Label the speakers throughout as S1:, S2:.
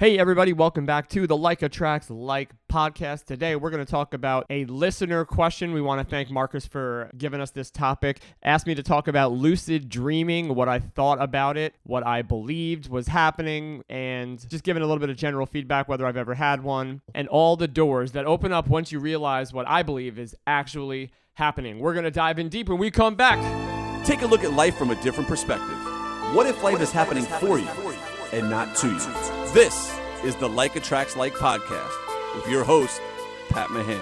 S1: Hey everybody, welcome back to the Like Attracts Like podcast. Today we're going to talk about a listener question. We want to thank Marcus for giving us this topic. Asked me to talk about lucid dreaming, what I thought about it, what I believed was happening, and just giving a little bit of general feedback, whether I've ever had one, and all the doors that open up once you realize what I believe is actually happening. We're going to dive in deep when we come back.
S2: Take a look at life from a different perspective. What if life is happening for you and not to you? This is the Like Attracts Like podcast with your host, Pat Mahan.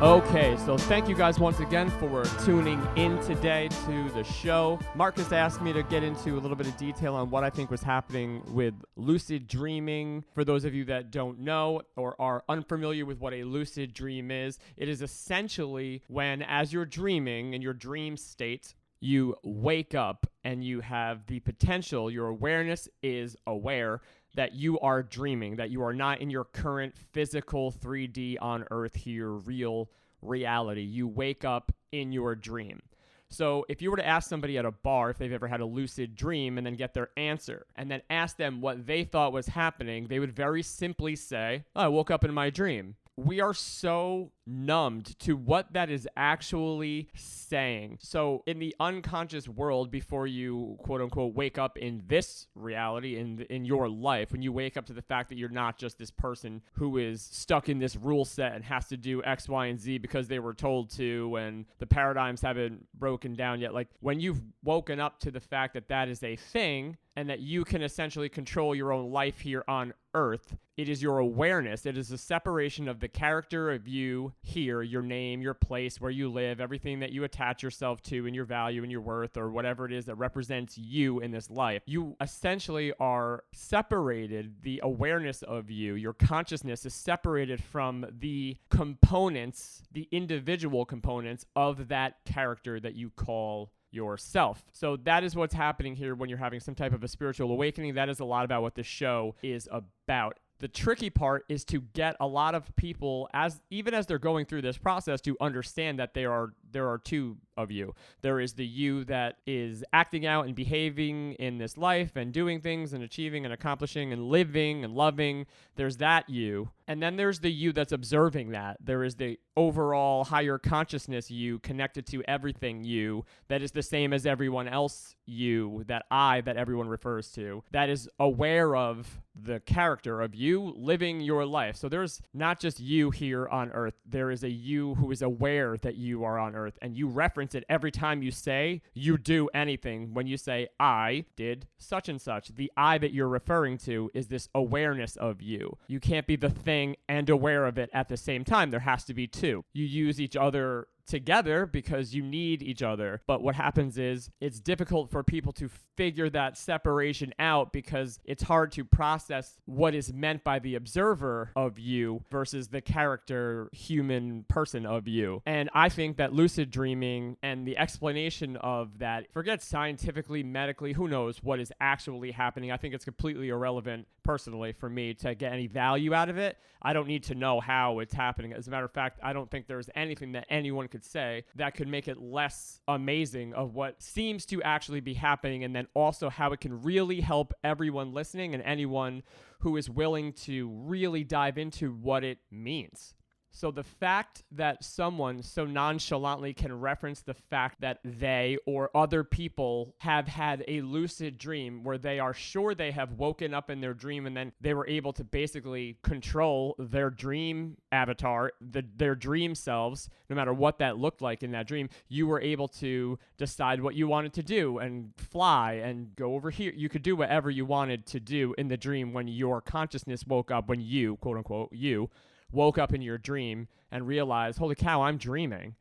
S1: Okay, so thank you guys once again for tuning in today to the show. Marcus asked me to get into a little bit of detail on what I think was happening with lucid dreaming. For those of you that don't know or are unfamiliar with what a lucid dream is, it is essentially when, as you're dreaming in your dream state, you wake up and you have the potential, your awareness is aware that you are dreaming, that you are not in your current physical 3D on earth here, real reality. You wake up in your dream. So if you were to ask somebody at a bar if they've ever had a lucid dream and then get their answer and then ask them what they thought was happening, they would very simply say, "Oh, I woke up in my dream." We are so numbed to what that is actually saying. So in the unconscious world, before you quote unquote wake up in this reality, in your life, when you wake up to the fact that you're not just this person who is stuck in this rule set and has to do X, Y, and Z because they were told to, and the paradigms haven't broken down yet. Like when you've woken up to the fact that that is a thing and that you can essentially control your own life here on earth, it is your awareness. It is a separation of the character of you here, your name, your place, where you live, everything that you attach yourself to and your value and your worth or whatever it is that represents you in this life. You essentially are separated. The awareness of you, your consciousness is separated from the components, the individual components of that character that you call yourself. So that is what's happening here when you're having some type of a spiritual awakening. That is a lot about what this show is about. The tricky part is to get a lot of people, even as they're going through this process, to understand that there are two of you. There is the you that is acting out and behaving in this life and doing things and achieving and accomplishing and living and loving. There's that you. And then there's the you that's observing that. There is the overall higher consciousness you connected to everything you that is the same as everyone else you, that everyone refers to, that is aware of the character of you living your life. So there's not just you here on earth. There is a you who is aware that you are on earth, and you reference it every time you say you do anything. When you say, I did such and such, the I that you're referring to is this awareness of you. You can't be the thing and aware of it at the same time. There has to be two. You use each other together because you need each other. But what happens is it's difficult for people to figure that separation out because it's hard to process what is meant by the observer of you versus the character, human person of you. And I think that lucid dreaming and the explanation of that, forget scientifically, medically, who knows what is actually happening. I think it's completely irrelevant personally for me to get any value out of it. I don't need to know how it's happening. As a matter of fact, I don't think there's anything that anyone could say that could make it less amazing of what seems to actually be happening, and then also how it can really help everyone listening and anyone who is willing to really dive into what it means. So the fact that someone so nonchalantly can reference the fact that they or other people have had a lucid dream where they are sure they have woken up in their dream and then they were able to basically control their dream avatar, their dream selves, no matter what that looked like in that dream, you were able to decide what you wanted to do and fly and go over here. You could do whatever you wanted to do in the dream when your consciousness woke up, when you, quote unquote, you, woke up in your dream and realized, holy cow, I'm dreaming.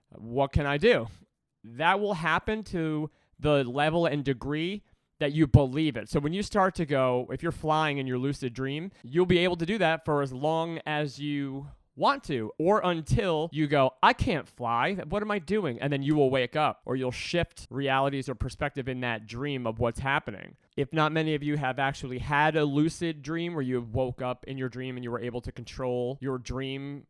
S1: What can I do? That will happen to the level and degree that you believe it. So when you start to go, if you're flying in your lucid dream, you'll be able to do that for as long as you want to, or until you go, I can't fly. What am I doing? And then you will wake up, or you'll shift realities or perspective in that dream of what's happening. If not many of you have actually had a lucid dream where you woke up in your dream and you were able to control your dream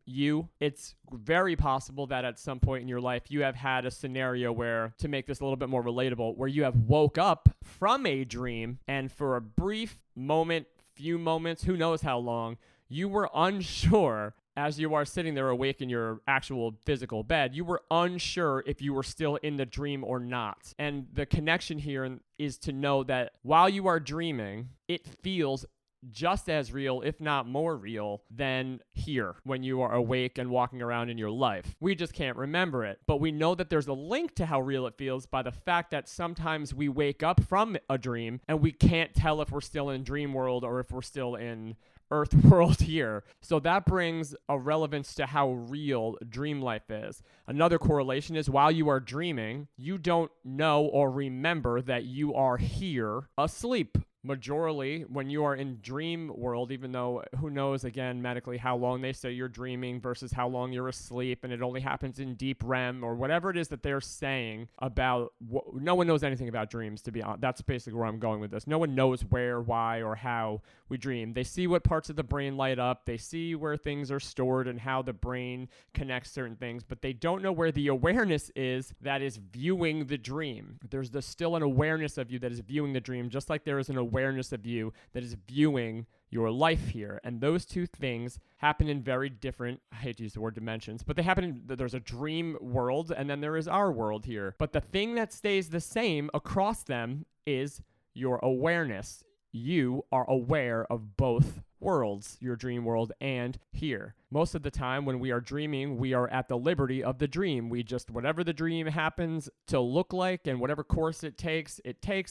S1: it's very possible that at some point in your life you have had a scenario where, to make this a little bit more relatable, where you have woke up from a dream and for a brief moment, few moments, who knows how long, you were unsure. As you are sitting there awake in your actual physical bed, you were unsure if you were still in the dream or not. And the connection here is to know that while you are dreaming, it feels just as real, if not more real, than here when you are awake and walking around in your life. We just can't remember it. But we know that there's a link to how real it feels by the fact that sometimes we wake up from a dream and we can't tell if we're still in dream world or if we're still in Earth world here. So that brings a relevance to how real dream life is. Another correlation is while you are dreaming, you don't know or remember that you are here asleep. Majorly, when you are in dream world, even though who knows, again, medically, how long they say you're dreaming versus how long you're asleep, and it only happens in deep REM or whatever it is that they're saying about, no one knows anything about dreams, to be honest. That's basically where I'm going with this. No one knows where, why, or how we dream. They see what parts of the brain light up. They see where things are stored and how the brain connects certain things, but they don't know where the awareness is that is viewing the dream. There's still an awareness of you that is viewing the dream, just like there is an awareness of you that is viewing your life here. And those two things happen in very different, I hate to use the word dimensions, but they happen there's a dream world and then there is our world here. But the thing that stays the same across them is your awareness. You are aware of both worlds, your dream world and here. Most of the time when we are dreaming, we are at the liberty of the dream. We just, whatever the dream happens to look like and whatever course it takes,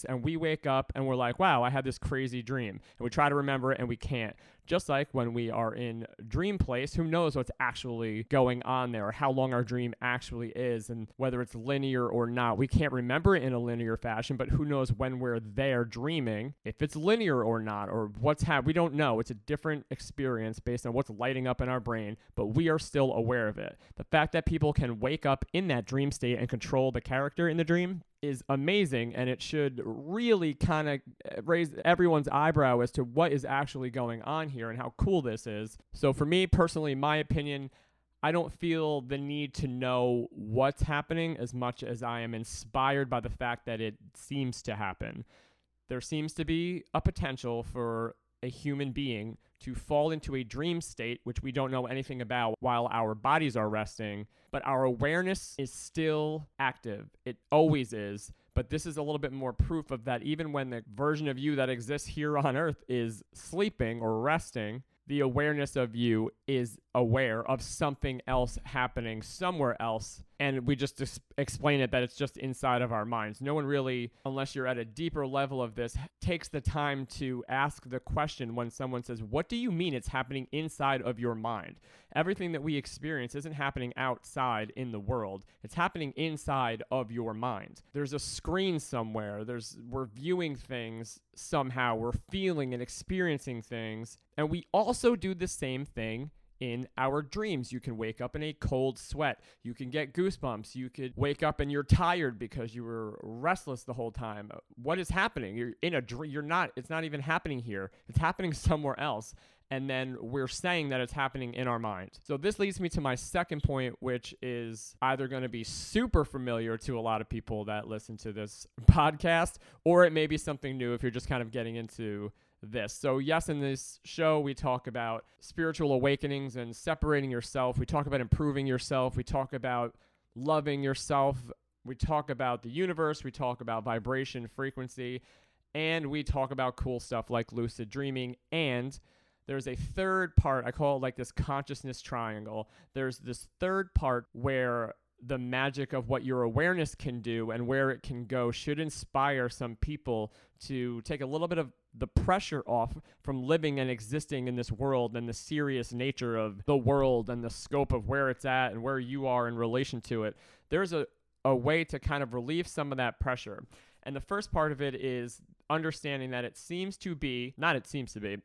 S1: and we wake up and we're like, wow, I had this crazy dream. And we try to remember it and we can't. Just like when we are in dream place, who knows what's actually going on there, or how long our dream actually is, and whether it's linear or not. We can't remember it in a linear fashion, but who knows when we're there dreaming, if it's linear or not, or what's happening. We don't know. It's a different experience based on what's lighting up in our brain, but we are still aware of it. The fact that people can wake up in that dream state and control the character in the dream is amazing, and it should really kind of raise everyone's eyebrow as to what is actually going on here and how cool this is. So for me personally, my opinion, I don't feel the need to know what's happening as much as I am inspired by the fact that it seems to happen. There seems to be a potential for a human being to fall into a dream state, which we don't know anything about while our bodies are resting, but our awareness is still active. It always is. But this is a little bit more proof of that. Even when the version of you that exists here on Earth is sleeping or resting, the awareness of you is aware of something else happening somewhere else. And we just explain it that it's just inside of our minds. No one really, unless you're at a deeper level of this, takes the time to ask the question when someone says, what do you mean it's happening inside of your mind? Everything that we experience isn't happening outside in the world. It's happening inside of your mind. There's a screen somewhere. We're viewing things somehow. We're feeling and experiencing things. And we also do the same thing in our dreams. You can wake up in a cold sweat. You can get goosebumps. You could wake up and you're tired because you were restless the whole time. What is happening? You're in a dream. It's not even happening here. It's happening somewhere else. And then we're saying that it's happening in our mind. So this leads me to my second point, which is either going to be super familiar to a lot of people that listen to this podcast, or it may be something new if you're just kind of getting into this. So yes, in this show, we talk about spiritual awakenings and separating yourself. We talk about improving yourself. We talk about loving yourself. We talk about the universe. We talk about vibration, frequency, and we talk about cool stuff like lucid dreaming. And there's a third part, I call it like this consciousness triangle. There's this third part where the magic of what your awareness can do and where it can go should inspire some people to take a little bit of the pressure off from living and existing in this world and the serious nature of the world and the scope of where it's at and where you are in relation to it. There's a way to kind of relieve some of that pressure. And the first part of it is understanding that it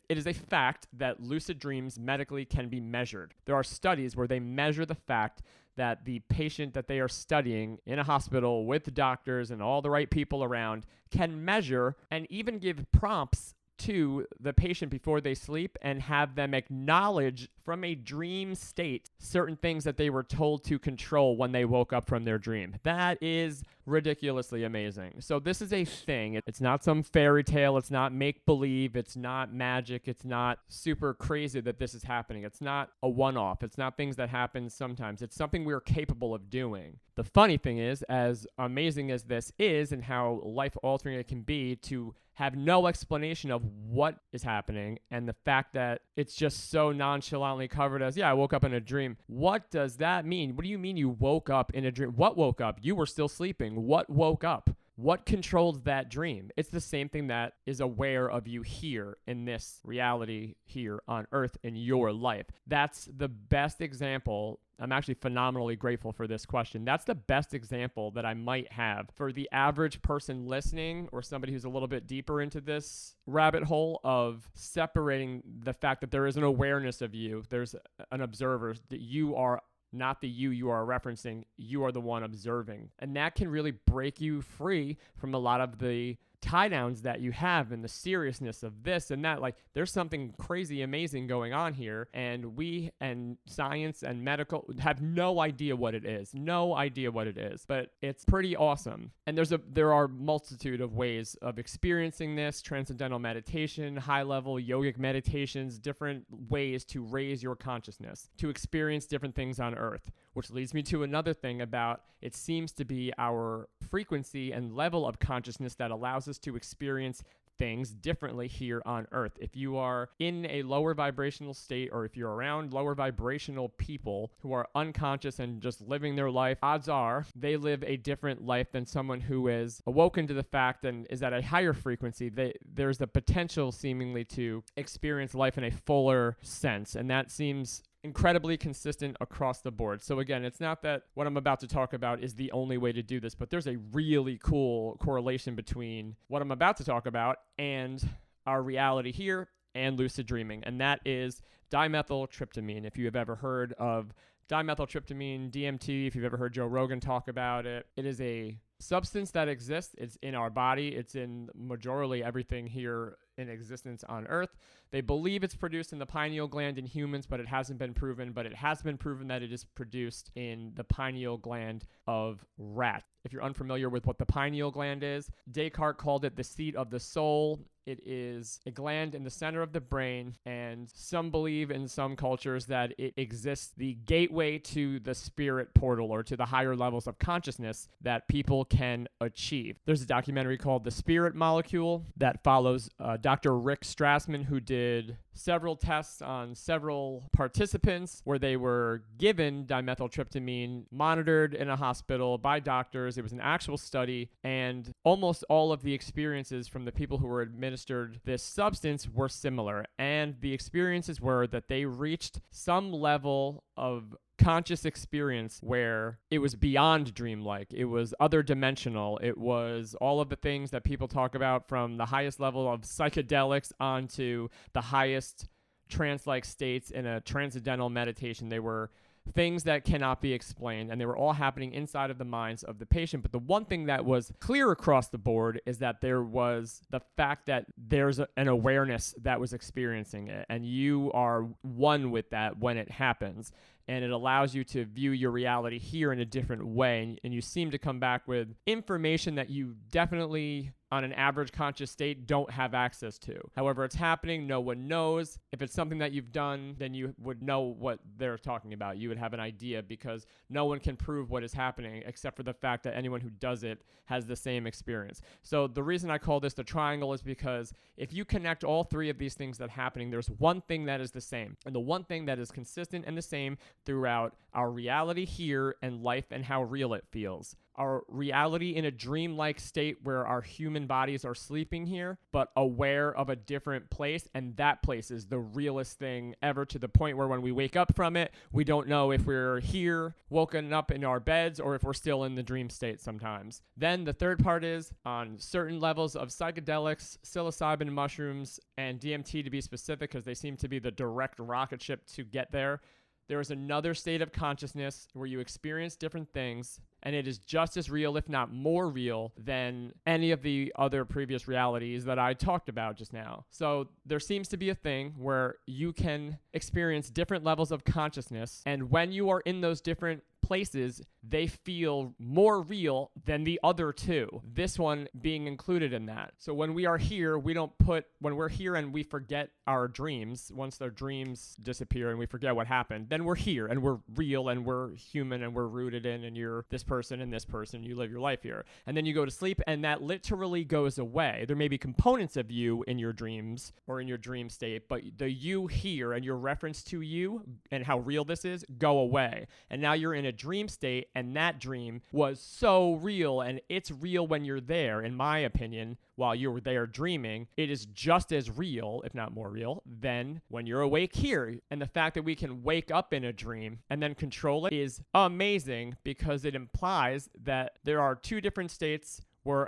S1: is a fact that lucid dreams medically can be measured. There are studies where they measure the fact that the patient that they are studying in a hospital with doctors and all the right people around can measure and even give prompts to the patient before they sleep and have them acknowledge from a dream state certain things that they were told to control when they woke up from their dream. That is ridiculously amazing. So this is a thing. It's not some fairy tale. It's not make-believe. It's not magic. It's not super crazy that this is happening. It's not a one-off. It's not things that happen sometimes. It's something we're capable of doing. The funny thing is, as amazing as this is and how life-altering it can be, to have no explanation of what is happening and the fact that it's just so nonchalantly covered as, I woke up in a dream. What does that mean? What do you mean you woke up in a dream? What woke up? You were still sleeping. What woke up? What controls that dream? It's the same thing that is aware of you here in this reality here on Earth in your life. That's the best example. I'm actually phenomenally grateful for this question. That's the best example that I might have for the average person listening or somebody who's a little bit deeper into this rabbit hole of separating the fact that there is an awareness of you. There's an observer, that you are not the you are referencing. You are the one observing. And that can really break you free from a lot of the tie downs that you have and the seriousness of this and that. Like, there's something crazy amazing going on here, and we and science and medical have no idea what it is, but it's pretty awesome. And there are multitude of ways of experiencing this: transcendental meditation, high level yogic meditations, different ways to raise your consciousness, to experience different things on Earth, which leads me to another thing about it seems to be our frequency and level of consciousness that allows us to experience things differently here on Earth. If you are in a lower vibrational state, or if you're around lower vibrational people who are unconscious and just living their life, odds are they live a different life than someone who is awoken to the fact and is at a higher frequency. There's the potential seemingly to experience life in a fuller sense, and that seems incredibly consistent across the board. So again, it's not that what I'm about to talk about is the only way to do this, but there's a really cool correlation between what I'm about to talk about and our reality here and lucid dreaming, and that is dimethyltryptamine. If you have ever heard of dimethyltryptamine, DMT, if you've ever heard Joe Rogan talk about it, it is a substance that exists. It's in our body. It's in majorly everything here in existence on Earth. They believe it's produced in the pineal gland in humans, but it hasn't been proven. But it has been proven that it is produced in the pineal gland of rats. If you're unfamiliar with what the pineal gland is, Descartes called it the seat of the soul. It is a gland in the center of the brain, and some believe in some cultures that it exists the gateway to the spirit portal, or to the higher levels of consciousness that people can achieve. There's a documentary called The Spirit Molecule that follows Dr. Rick Strassman, who did several tests on several participants where they were given dimethyltryptamine, monitored in a hospital by doctors. It was an actual study, and almost all of the experiences from the people who were administered this substance were similar. And the experiences were that they reached some level of conscious experience where it was beyond dreamlike. It was other dimensional. It was all of the things that people talk about, from the highest level of psychedelics onto the highest trance-like states in a transcendental meditation. They were things that cannot be explained, and they were all happening inside of the minds of the patient. But the one thing that was clear across the board is that there was the fact that there's an awareness that was experiencing it, and you are one with that when it happens. And it allows you to view your reality here in a different way. And you seem to come back with information that you definitely, on an average conscious state, don't have access to. However, it's happening. No one knows. If it's something that you've done, then you would know what they're talking about. You would have an idea, because no one can prove what is happening except for the fact that anyone who does it has the same experience. So the reason I call this the triangle is because if you connect all three of these things that are happening, there's one thing that is the same. And the one thing that is consistent and the same throughout our reality here and life and how real it feels. our reality in a dreamlike state where our human bodies are sleeping here, but aware of a different place. And that place is the realest thing ever, to the point where when we wake up from it, we don't know if we're here, woken up in our beds, or if we're still in the dream state sometimes. Then the third part is on certain levels of psychedelics, psilocybin mushrooms, and DMT to be specific, because they seem to be the direct rocket ship to get there. There is another state of consciousness where you experience different things, and it is just as real, if not more real, than any of the other previous realities that I talked about just now. So there seems to be a thing where you can experience different levels of consciousness, and when you are in those different places, they feel more real than the other two, this one being included in that. So when we are here, when we're here and we forget our dreams, once their dreams disappear and we forget what happened, then we're here and we're real and we're human and we're rooted in, and you're this person and this person, you live your life here. And then you go to sleep and that literally goes away. There may be components of you in your dreams or in your dream state, but the you here and your reference to you and how real this is go away. And now you're in a dream state, and that dream was so real, and it's real when you're there, in my opinion. While you're there dreaming, it is just as real, if not more real, than when you're awake here. And the fact that we can wake up in a dream and then control it is amazing, because it implies that there are two different states where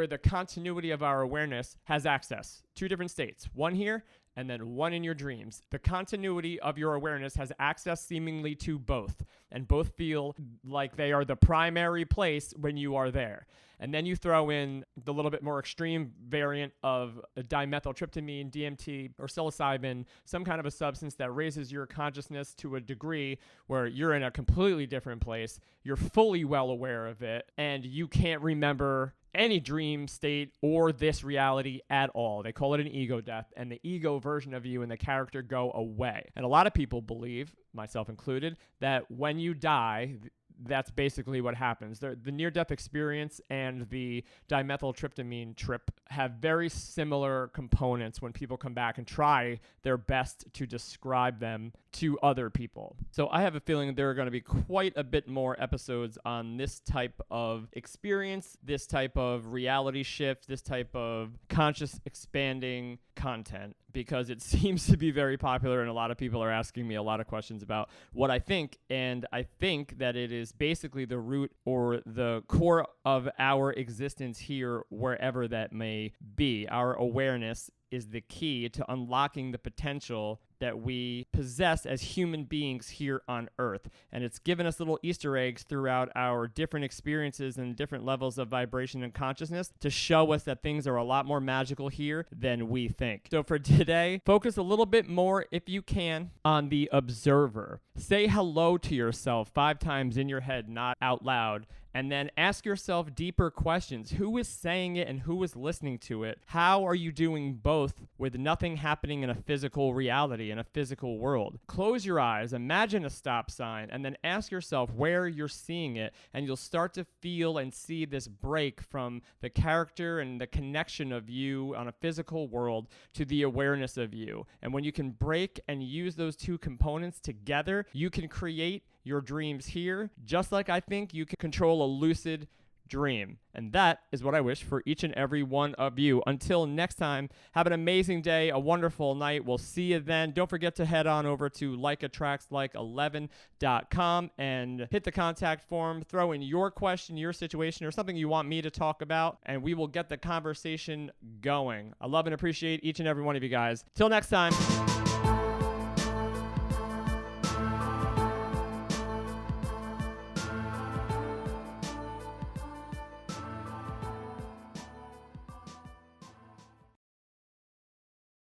S1: the continuity of our awareness has access. Two different states, one here and then one in your dreams. The continuity of your awareness has access seemingly to both, and both feel like they are the primary place when you are there. And then you throw in the little bit more extreme variant of dimethyltryptamine, DMT, or psilocybin, some kind of a substance that raises your consciousness to a degree where you're in a completely different place, you're fully well aware of it, and you can't remember any dream state or this reality at all. They call it an ego death, and the ego version of you and the character go away. And a lot of people believe, myself included, that when you die, that's basically what happens. The near-death experience and the dimethyltryptamine trip have very similar components when people come back and try their best to describe them to other people. So I have a feeling there are going to be quite a bit more episodes on this type of experience, this type of reality shift, this type of conscious expanding content, because it seems to be very popular and a lot of people are asking me a lot of questions about what I think. And I think that it is basically the root or the core of our existence here, wherever that may be. Our awareness is the key to unlocking the potential that we possess as human beings here on Earth. And it's given us little Easter eggs throughout our different experiences and different levels of vibration and consciousness to show us that things are a lot more magical here than we think. So for today, focus a little bit more, if you can, on the observer. Say hello to yourself 5 times in your head, not out loud. And then ask yourself deeper questions. Who is saying it and who is listening to it? How are you doing both with nothing happening in a physical reality, in a physical world? Close your eyes, imagine a stop sign, and then ask yourself where you're seeing it. And you'll start to feel and see this break from the character and the connection of you on a physical world to the awareness of you. And when you can break and use those two components together, you can create your dreams here, just like I think you can control a lucid dream. And that is what I wish for each and every one of you. Until next time, have an amazing day, a wonderful night. We'll see you then. Don't forget to head on over to likeattractslike11.com and hit the contact form. Throw in your question, your situation, or something you want me to talk about, and we will get the conversation going. I love and appreciate each and every one of you guys. Till next time.